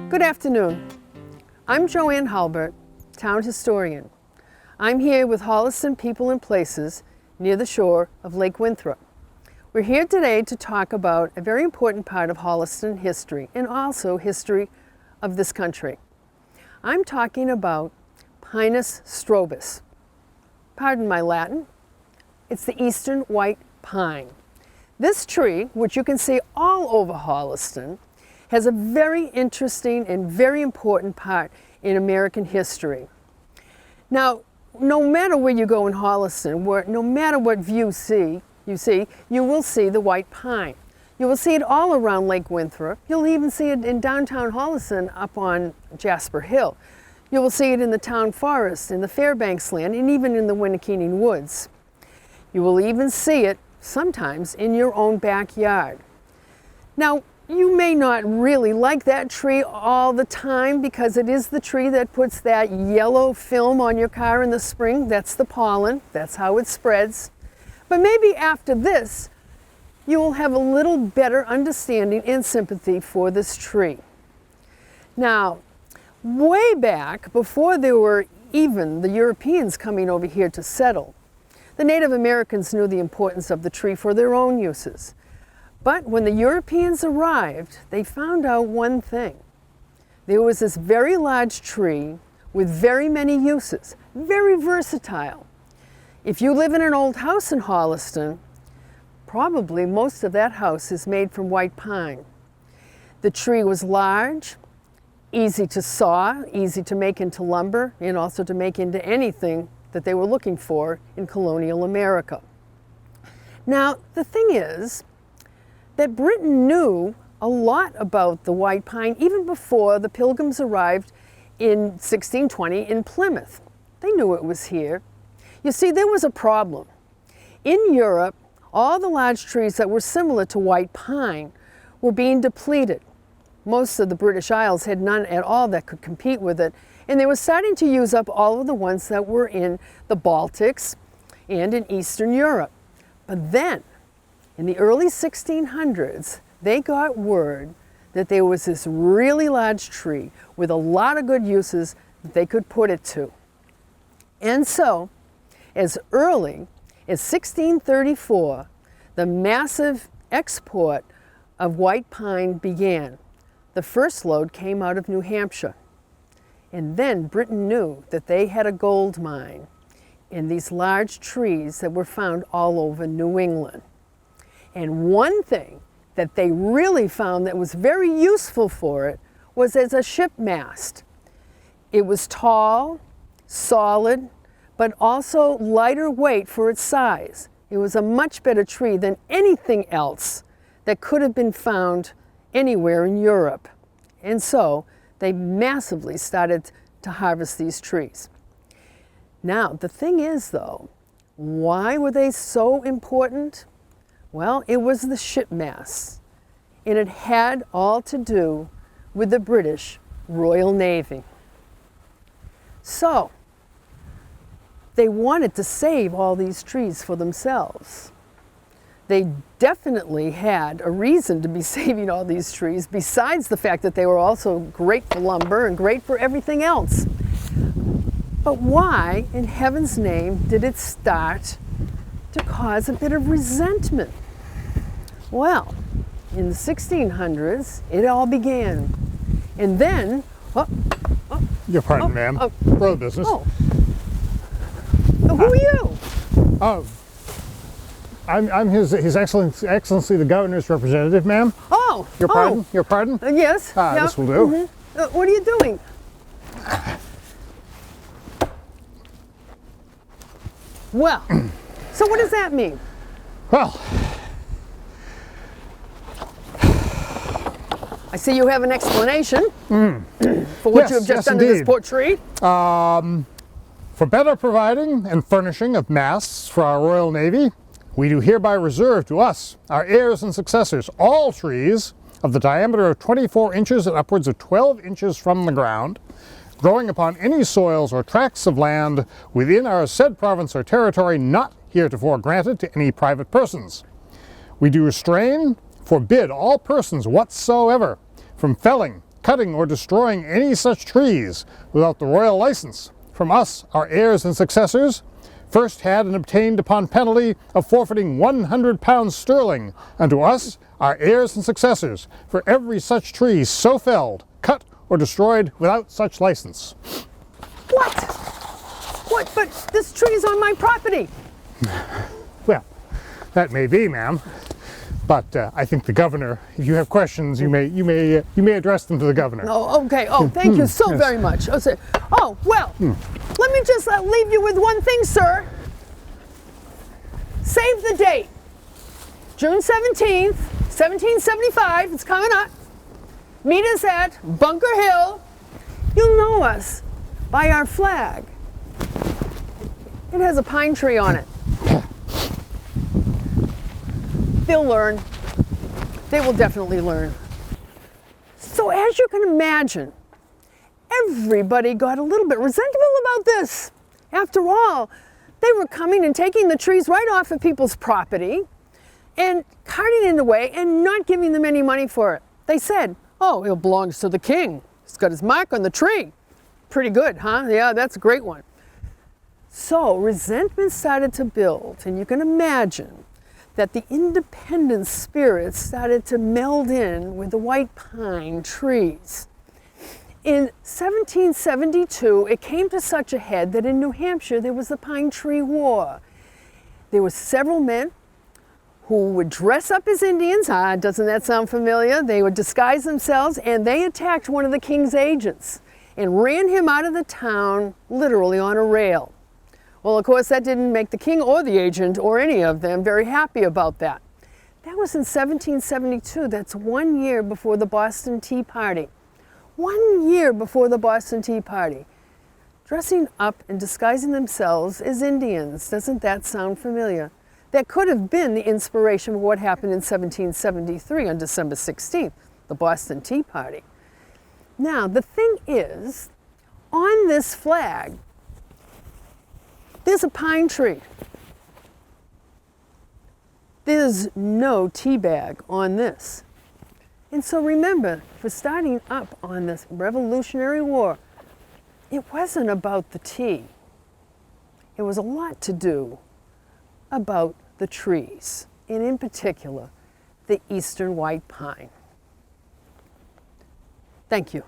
Good afternoon. I'm Joanne Hulbert, town historian. I'm here with Holliston People and Places near the shore of Lake Winthrop. We're here today to talk about a very important part of Holliston history and also history of this country. I'm talking about Pinus strobus. Pardon my Latin. It's the eastern white pine. This tree, which you can see all over Holliston, has a very interesting and very important part in American history. Now, no matter where you go in Holliston, no matter what view you will see the white pine. You will see it all around Lake Winthrop. You'll even see it in downtown Holliston up on Jasper Hill. You will see it in the town forest, in the Fairbanks land, and even in the Winnickening woods. You will even see it sometimes in your own backyard. Now, you may not really like that tree all the time because it is the tree that puts that yellow film on your car in the spring. That's the pollen. That's how it spreads. But maybe after this, you will have a little better understanding and sympathy for this tree. Now, way back, before there were even the Europeans coming over here to settle, the Native Americans knew the importance of the tree for their own uses. But when the Europeans arrived, they found out one thing. There was this very large tree with very many uses, very versatile. If you live in an old house in Holliston, probably most of that house is made from white pine. The tree was large, easy to saw, easy to make into lumber, and also to make into anything that they were looking for in colonial America. Now, the thing is that Britain knew a lot about the white pine even before the Pilgrims arrived in 1620 in Plymouth. They knew it was here. You see, there was a problem. In Europe, all the large trees that were similar to white pine were being depleted. Most of the British Isles had none at all that could compete with it, and they were starting to use up all of the ones that were in the Baltics and in Eastern Europe. But then, in the early 1600s, they got word that there was this really large tree with a lot of good uses that they could put it to. And so, as early as 1634, the massive export of white pine began. The first load came out of New Hampshire. And then Britain knew that they had a gold mine in these large trees that were found all over New England. And one thing that they really found that was very useful for it was as a ship mast. It was tall, solid, but also lighter weight for its size. It was a much better tree than anything else that could have been found anywhere in Europe. And so they massively started to harvest these trees. Now, the thing is though, why were they so important? Well, it was the ship masts, and it had all to do with the British Royal Navy. So, they wanted to save all these trees for themselves. They definitely had a reason to be saving all these trees, besides the fact that they were also great for lumber and great for everything else. But why, in heaven's name, did it start to cause a bit of resentment? Well, in the 1600s, it all began. And then, Your pardon, ma'am. Road business. Oh. Who are you? Oh, I'm His Excellency the Governor's representative, ma'am. Oh. Your pardon? Your pardon? Yes. Yeah. This will do. Mm-hmm. What are you doing? Well, so what does that mean? Well, I see you have an explanation for what you have just done to this poor tree. for better providing and furnishing of masts for our Royal Navy, we do hereby reserve to us, our heirs and successors, all trees of the diameter of 24 inches and upwards of 12 inches from the ground, growing upon any soils or tracts of land within our said province or territory not heretofore granted to any private persons. We do restrain, forbid all persons whatsoever from felling, cutting or destroying any such trees without the royal license from us, our heirs and successors, first had and obtained upon penalty of forfeiting 100 pounds sterling unto us, our heirs and successors, for every such tree so felled, cut, or destroyed without such license. What? What? But this tree's on my property. Well, that may be, ma'am, but I think the governor, if you have questions, you may address them to the governor. Oh, okay. Oh, thank you so yes. very much. Oh, well, let me just leave you with one thing, sir. Save the date. June 17th, 1775. It's coming up. Meet us at Bunker Hill. You'll know us by our flag. It has a pine tree on it. They'll learn. They will definitely learn. So as you can imagine, everybody got a little bit resentful about this. After all, they were coming and taking the trees right off of people's property and carting it away and not giving them any money for it. They said, oh, it belongs to the king. It's got his mark on the tree. Pretty good, huh? Yeah, that's a great one. So resentment started to build, and you can imagine that the independent spirit started to meld in with the white pine trees. In 1772, it came to such a head that in New Hampshire there was the Pine Tree War. There were several men who would dress up as Indians. Doesn't that sound familiar? They would disguise themselves, and they attacked one of the king's agents and ran him out of the town, literally on a rail. Well, of course, that didn't make the king or the agent or any of them very happy about that. That was in 1772. That's 1 year before the Boston Tea Party. 1 year before the Boston Tea Party. Dressing up and disguising themselves as Indians. Doesn't that sound familiar? That could have been the inspiration for what happened in 1773 on December 16th, the Boston Tea Party. Now, the thing is, on this flag, there's a pine tree. There's no tea bag on this. And so remember, for starting up on this Revolutionary War, it wasn't about the tea. It was a lot to do about the trees, and in particular, the eastern white pine. Thank you.